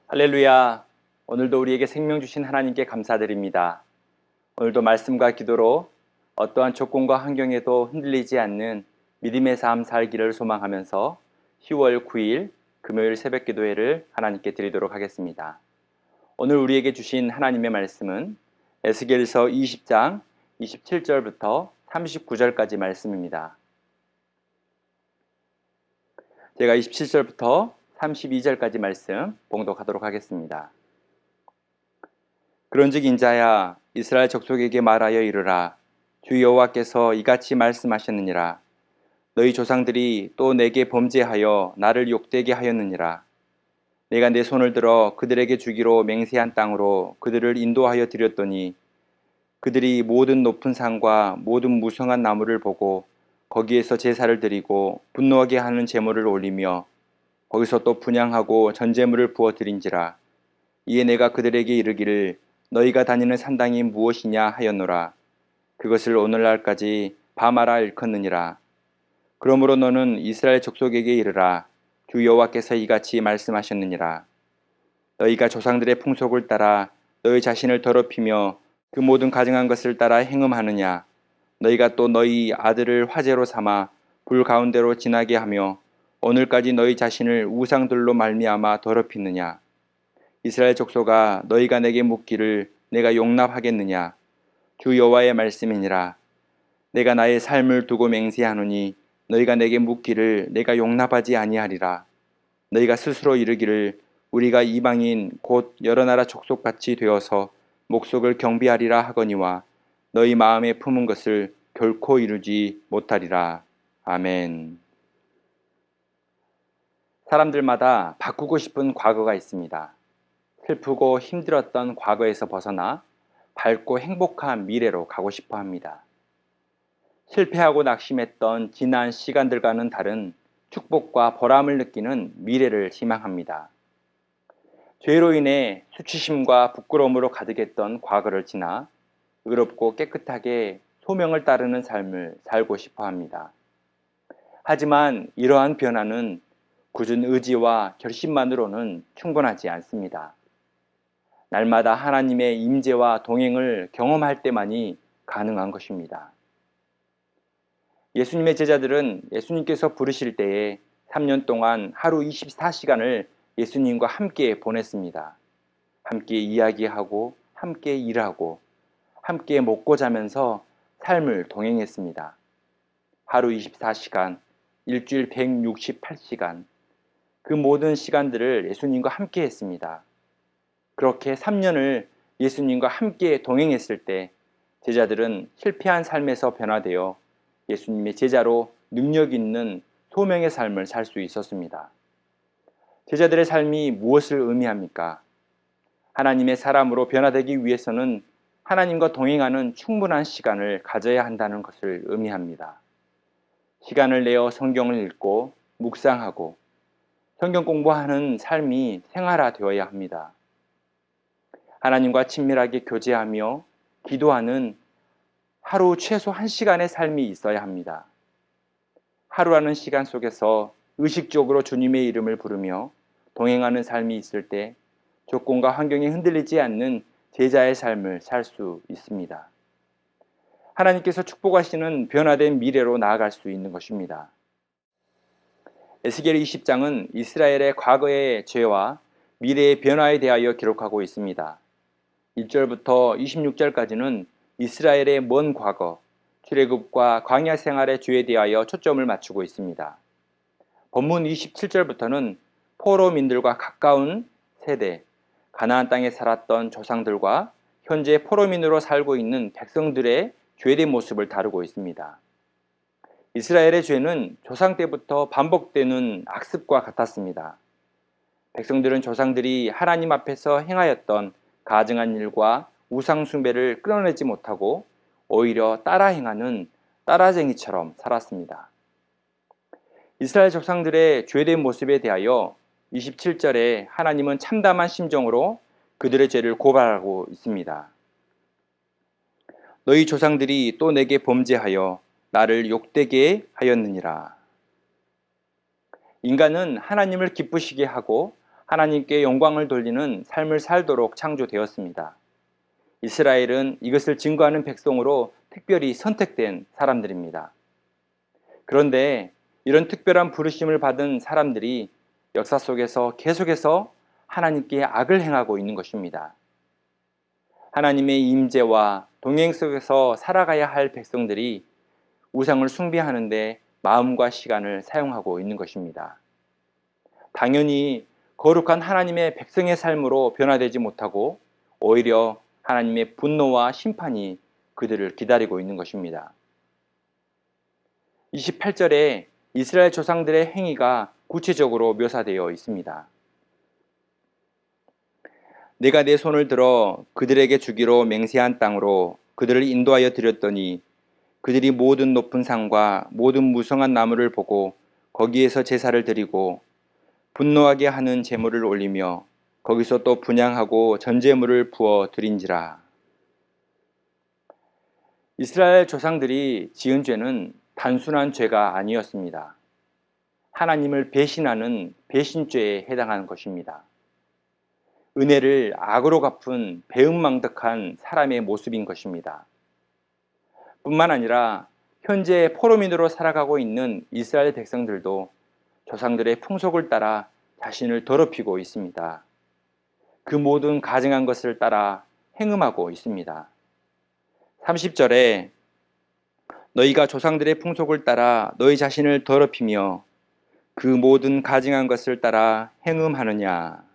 할렐루야. 오늘도 우리에게 생명 주신 하나님께 감사드립니다. 오늘도 말씀과 기도로 어떠한 조건과 환경에도 흔들리지 않는 믿음의 삶 살기를 소망하면서 10월 9일 금요일 새벽 기도회를 하나님께 드리도록 하겠습니다. 오늘 우리에게 주신 하나님의 말씀은 에스겔서 20장 27절부터 39절까지 말씀입니다. 제가 27절부터 32절까지 말씀 봉독하도록 하겠습니다. 그런즉 인자야, 이스라엘 족속에게 말하여 이르라. 주 여호와께서 이같이 말씀하셨느니라. 너희 조상들이 또 내게 범죄하여 나를 욕되게 하였느니라. 내가 내 손을 들어 그들에게 주기로 맹세한 땅으로 그들을 인도하여 드렸더니 그들이 모든 높은 산과 모든 무성한 나무를 보고 거기에서 제사를 드리고 분노하게 하는 제물을 올리며 거기서 또 분향하고 전제물을 부어 드린지라. 이에 내가 그들에게 이르기를 너희가 다니는 산당이 무엇이냐 하였노라. 그것을 오늘날까지 바마라 일컫느니라. 그러므로 너는 이스라엘 족속에게 이르라. 주 여호와께서 이같이 말씀하셨느니라. 너희가 조상들의 풍속을 따라 너희 자신을 더럽히며 그 모든 가증한 것을 따라 행음하느냐. 너희가 또 너희 아들을 화제로 삼아 불 가운데로 지나게 하며 오늘까지 너희 자신을 우상들로 말미암아 더럽히느냐. 이스라엘 족속아, 너희가 내게 묻기를 내가 용납하겠느냐. 주 여호와의 말씀이니라. 내가 나의 삶을 두고 맹세하노니 너희가 내게 묻기를 내가 용납하지 아니하리라. 너희가 스스로 이르기를 우리가 이방인 곧 여러 나라 족속같이 되어서 목속을 경비하리라 하거니와 너희 마음에 품은 것을 결코 이루지 못하리라. 아멘. 사람들마다 바꾸고 싶은 과거가 있습니다. 슬프고 힘들었던 과거에서 벗어나 밝고 행복한 미래로 가고 싶어 합니다. 실패하고 낙심했던 지난 시간들과는 다른 축복과 보람을 느끼는 미래를 희망합니다. 죄로 인해 수치심과 부끄러움으로 가득했던 과거를 지나 의롭고 깨끗하게 소명을 따르는 삶을 살고 싶어 합니다. 하지만 이러한 변화는 굳은 의지와 결심만으로는 충분하지 않습니다. 날마다 하나님의 임재와 동행을 경험할 때만이 가능한 것입니다. 예수님의 제자들은 예수님께서 부르실 때에 3년 동안 하루 24시간을 예수님과 함께 보냈습니다. 함께 이야기하고 함께 일하고 함께 먹고 자면서 삶을 동행했습니다. 하루 24시간, 일주일 168시간, 그 모든 시간들을 예수님과 함께 했습니다. 그렇게 3년을 예수님과 함께 동행했을 때 제자들은 실패한 삶에서 변화되어 예수님의 제자로 능력 있는 소명의 삶을 살 수 있었습니다. 제자들의 삶이 무엇을 의미합니까? 하나님의 사람으로 변화되기 위해서는 하나님과 동행하는 충분한 시간을 가져야 한다는 것을 의미합니다. 시간을 내어 성경을 읽고 묵상하고 성경 공부하는 삶이 생활화되어야 합니다. 하나님과 친밀하게 교제하며 기도하는 하루 최소 1시간의 삶이 있어야 합니다. 하루라는 시간 속에서 의식적으로 주님의 이름을 부르며 동행하는 삶이 있을 때 조건과 환경에 흔들리지 않는 제자의 삶을 살 수 있습니다. 하나님께서 축복하시는 변화된 미래로 나아갈 수 있는 것입니다. 에스겔 20장은 이스라엘의 과거의 죄와 미래의 변화에 대하여 기록하고 있습니다. 1절부터 26절까지는 이스라엘의 먼 과거, 출애굽과 광야 생활의 죄에 대하여 초점을 맞추고 있습니다. 본문 27절부터는 포로민들과 가까운 세대, 가나안 땅에 살았던 조상들과 현재 포로민으로 살고 있는 백성들의 죄된 모습을 다루고 있습니다. 이스라엘의 죄는 조상 때부터 반복되는 악습과 같았습니다. 백성들은 조상들이 하나님 앞에서 행하였던 가증한 일과 우상 숭배를 끊어내지 못하고 오히려 따라 행하는 따라쟁이처럼 살았습니다. 이스라엘 조상들의 죄된 모습에 대하여 27절에 하나님은 참담한 심정으로 그들의 죄를 고발하고 있습니다. 너희 조상들이 또 내게 범죄하여 나를 욕되게 하였느니라. 인간은 하나님을 기쁘시게 하고 하나님께 영광을 돌리는 삶을 살도록 창조되었습니다. 이스라엘은 이것을 증거하는 백성으로 특별히 선택된 사람들입니다. 그런데 이런 특별한 부르심을 받은 사람들이 역사 속에서 계속해서 하나님께 악을 행하고 있는 것입니다. 하나님의 임재와 동행 속에서 살아가야 할 백성들이 우상을 숭배하는데 마음과 시간을 사용하고 있는 것입니다. 당연히 거룩한 하나님의 백성의 삶으로 변화되지 못하고 오히려 하나님의 분노와 심판이 그들을 기다리고 있는 것입니다. 28절에 이스라엘 조상들의 행위가 구체적으로 묘사되어 있습니다. 내가 내 손을 들어 그들에게 주기로 맹세한 땅으로 그들을 인도하여 드렸더니 그들이 모든 높은 산과 모든 무성한 나무를 보고 거기에서 제사를 드리고 분노하게 하는 제물을 올리며 거기서 또 분향하고 전제물을 부어 드린지라. 이스라엘 조상들이 지은 죄는 단순한 죄가 아니었습니다. 하나님을 배신하는 배신죄에 해당하는 것입니다. 은혜를 악으로 갚은 배은망덕한 사람의 모습인 것입니다. 뿐만 아니라 현재 포로민으로 살아가고 있는 이스라엘 백성들도 조상들의 풍속을 따라 자신을 더럽히고 있습니다. 그 모든 가증한 것을 따라 행음하고 있습니다. 30절에 너희가 조상들의 풍속을 따라 너희 자신을 더럽히며 그 모든 가증한 것을 따라 행음하느냐.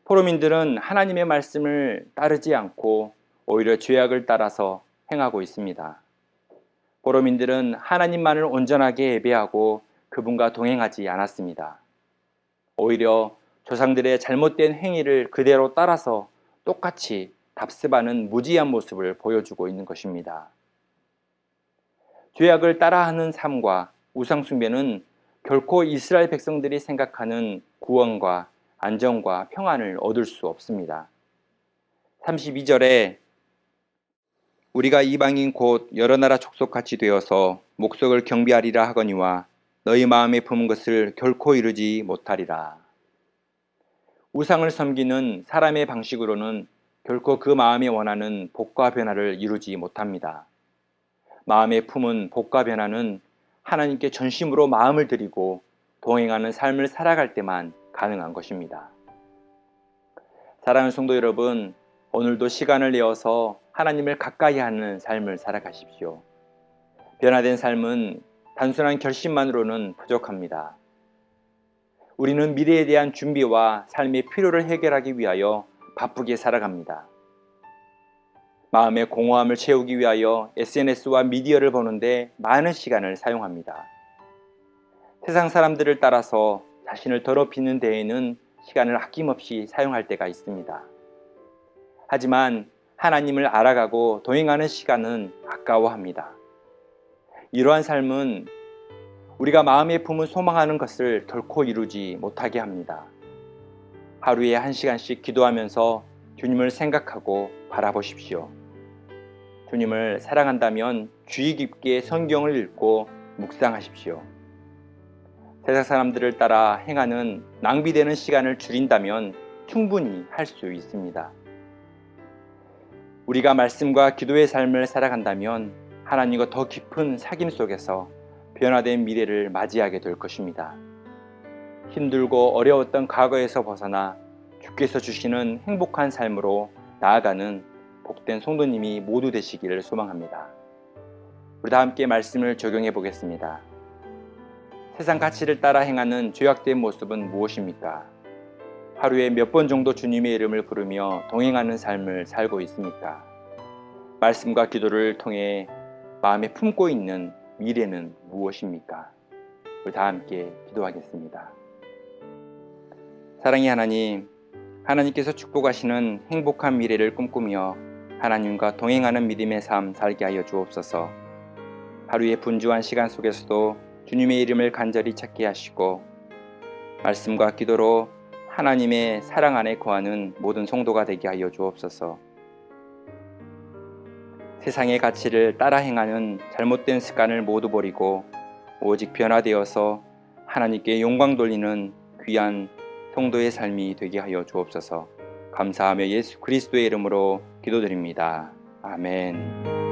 포로민들은 하나님의 말씀을 따르지 않고 오히려 죄악을 따라서 행하고 있습니다. 포로민들은 하나님만을 온전하게 예배하고 그분과 동행하지 않았습니다. 오히려 조상들의 잘못된 행위를 그대로 따라서 똑같이 답습하는 무지한 모습을 보여주고 있는 것입니다. 죄악을 따라하는 삶과 우상숭배는 결코 이스라엘 백성들이 생각하는 구원과 안정과 평안을 얻을 수 없습니다. 32절에 우리가 이방인 곧 여러 나라 족속같이 되어서 목석을 경배하리라 하거니와 너희 마음에 품은 것을 결코 이루지 못하리라. 우상을 섬기는 사람의 방식으로는 결코 그 마음에 원하는 복과 변화를 이루지 못합니다. 마음에 품은 복과 변화는 하나님께 전심으로 마음을 드리고 동행하는 삶을 살아갈 때만 가능한 것입니다. 사랑하는 성도 여러분, 오늘도 시간을 내어서 하나님을 가까이 하는 삶을 살아가십시오. 변화된 삶은 단순한 결심만으로는 부족합니다. 우리는 미래에 대한 준비와 삶의 필요를 해결하기 위하여 바쁘게 살아갑니다. 마음의 공허함을 채우기 위하여 SNS와 미디어를 보는데 많은 시간을 사용합니다. 세상 사람들을 따라서 자신을 더럽히는 데에는 시간을 아낌없이 사용할 때가 있습니다. 하지만 하나님을 알아가고 동행하는 시간은 아까워합니다. 이러한 삶은 우리가 마음에 품은 소망하는 것을 결코 이루지 못하게 합니다. 하루에 1시간씩 기도하면서 주님을 생각하고 바라보십시오. 주님을 사랑한다면 주의 깊게 성경을 읽고 묵상하십시오. 세상 사람들을 따라 행하는 낭비되는 시간을 줄인다면 충분히 할 수 있습니다. 우리가 말씀과 기도의 삶을 살아간다면 하나님과 더 깊은 사귐 속에서 변화된 미래를 맞이하게 될 것입니다. 힘들고 어려웠던 과거에서 벗어나 주께서 주시는 행복한 삶으로 나아가는 복된 성도님이 모두 되시기를 소망합니다. 우리 다 함께 말씀을 적용해 보겠습니다. 세상 가치를 따라 행하는 죄악된 모습은 무엇입니까? 하루에 몇 번 정도 주님의 이름을 부르며 동행하는 삶을 살고 있습니까? 말씀과 기도를 통해 마음에 품고 있는 미래는 무엇입니까? 우리 다 함께 기도하겠습니다. 사랑의 하나님, 하나님께서 축복하시는 행복한 미래를 꿈꾸며 하나님과 동행하는 믿음의 삶 살게 하여 주옵소서. 하루의 분주한 시간 속에서도 주님의 이름을 간절히 찾게 하시고 말씀과 기도로 하나님의 사랑 안에 거하는 모든 성도가 되게 하여 주옵소서. 세상의 가치를 따라 행하는 잘못된 습관을 모두 버리고 오직 변화되어서 하나님께 영광 돌리는 귀한 성도의 삶이 되게 하여 주옵소서. 감사하며 예수 그리스도의 이름으로 기도드립니다. 아멘.